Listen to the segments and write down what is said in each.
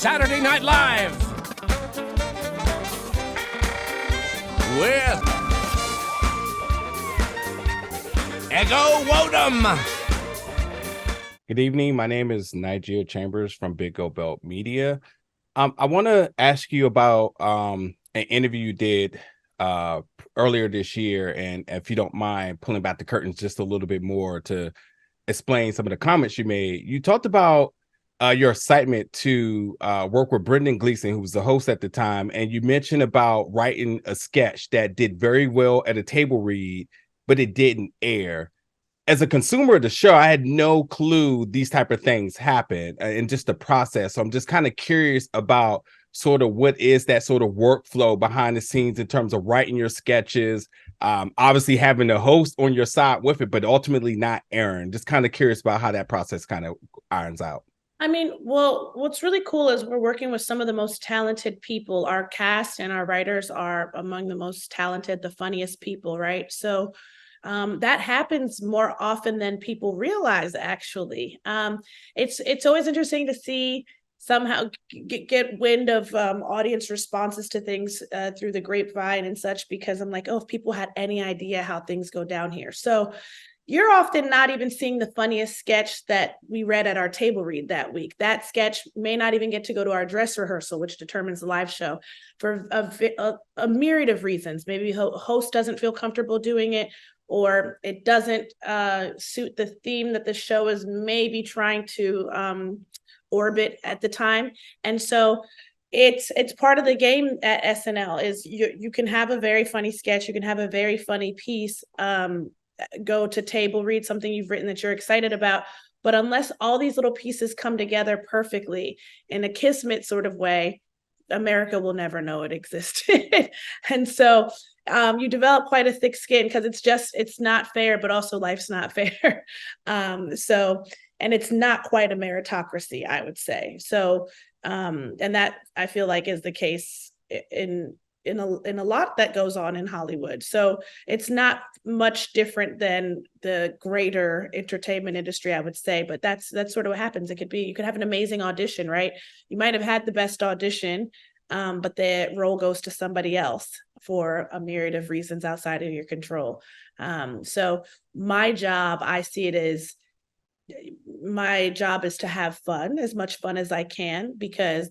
Saturday Night Live with Nwodim. Good evening. My name is Nigel Chambers from Big Go Belt Media. I want to ask you about an interview you did earlier this year, and if you don't mind pulling back the curtains just a little bit more to explain some of the comments you made. You talked about your excitement to work with Brendan Gleeson, who was the host at the time, and you mentioned about writing a sketch that did very well at a table read, but it didn't air. As a consumer of the show, I had no clue these type of things happen in just the process. So I'm just kind of curious about sort of what is that sort of workflow behind the scenes in terms of writing your sketches, obviously having a host on your side with it, but ultimately not airing. Just kind of curious about how that process kind of irons out. I mean, well, what's really cool is we're working with some of the most talented people. Our cast and our writers are among the most talented, the funniest people, right? So that happens more often than people realize, actually. It's always interesting to see somehow get wind of audience responses to things through the grapevine and such, because I'm like, oh, if people had any idea how things go down here. So you're often not even seeing the funniest sketch that we read at our table read that week. That sketch may not even get to go to our dress rehearsal, which determines the live show, for a myriad of reasons. Maybe host doesn't feel comfortable doing it, or it doesn't suit the theme that the show is maybe trying to orbit at the time. And so it's part of the game at SNL is you can have a very funny sketch, you can have a very funny piece, go to table read something you've written that you're excited about, but unless all these little pieces come together perfectly in a kismet sort of way, America will never know it existed. And so you develop quite a thick skin, because it's not fair, but also life's not fair. And it's not quite a meritocracy, I would say. So, and that I feel like is the case in a lot that goes on in Hollywood. So it's not much different than the greater entertainment industry, I would say, but that's sort of what happens. You could have an amazing audition, right? You might have had the best audition, but the role goes to somebody else for a myriad of reasons outside of your control. So my job, I see it as, my job is to have fun, as much fun as I can, because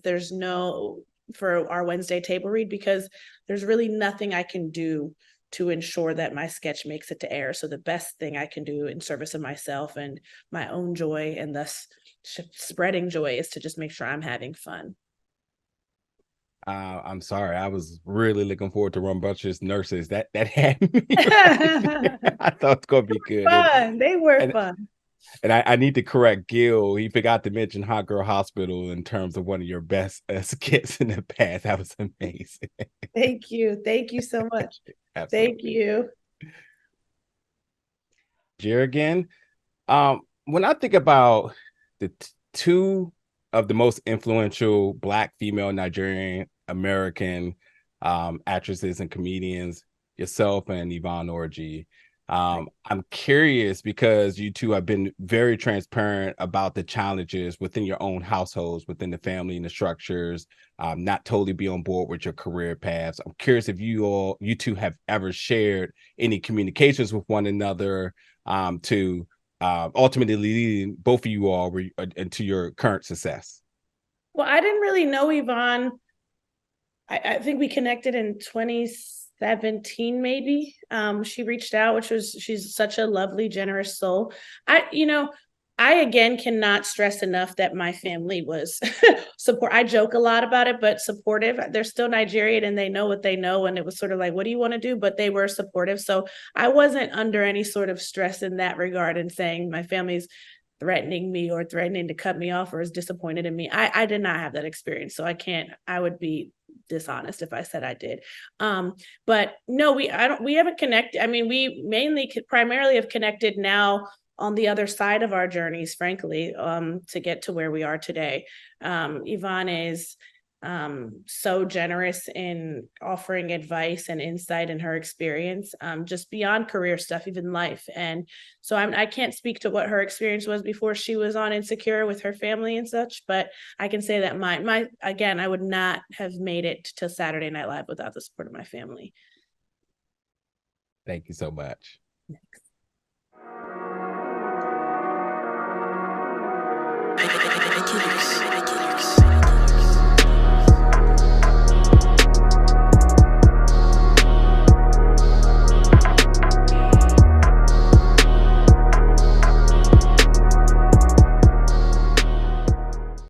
for our Wednesday table read, because there's really nothing I can do to ensure that my sketch makes it to air. So the best thing I can do in service of myself and my own joy, and thus spreading joy, is to just make sure I'm having fun. I'm sorry. I was really looking forward to Rambunctious Nurses. That had me. I thought it's going to be good. Fun. They were fun. And I need to correct Gil. He forgot to mention Hot Girl Hospital in terms of one of your best skits in the past. That was amazing. Thank you. Thank you so much. Thank you. Jerrigan, when I think about the two of the most influential Black female Nigerian American actresses and comedians, yourself and Yvonne Orji, I'm curious, because you two have been very transparent about the challenges within your own households, within the family and the structures, not totally be on board with your career paths. I'm curious if you two have ever shared any communications with one another to ultimately leading both of you all into your current success. Well, I didn't really know Yvonne. I think we connected in 2017, maybe. She reached out, she's such a lovely, generous soul. I again cannot stress enough that my family was support. I joke a lot about it, but supportive. They're still Nigerian and they know what they know. And it was sort of like, what do you want to do? But they were supportive. So I wasn't under any sort of stress in that regard and saying my family's threatening me or threatening to cut me off or is disappointed in me. I did not have that experience. So I would be dishonest if I said I did. But no, we haven't connected. I mean, we primarily have connected now on the other side of our journeys, frankly, to get to where we are today. Yvonne is so generous in offering advice and insight in her experience, just beyond career stuff, even life. And so I can't speak to what her experience was before she was on Insecure with her family and such, but I can say that again, I would not have made it to Saturday Night Live without the support of my family. Thank you so much. Thanks.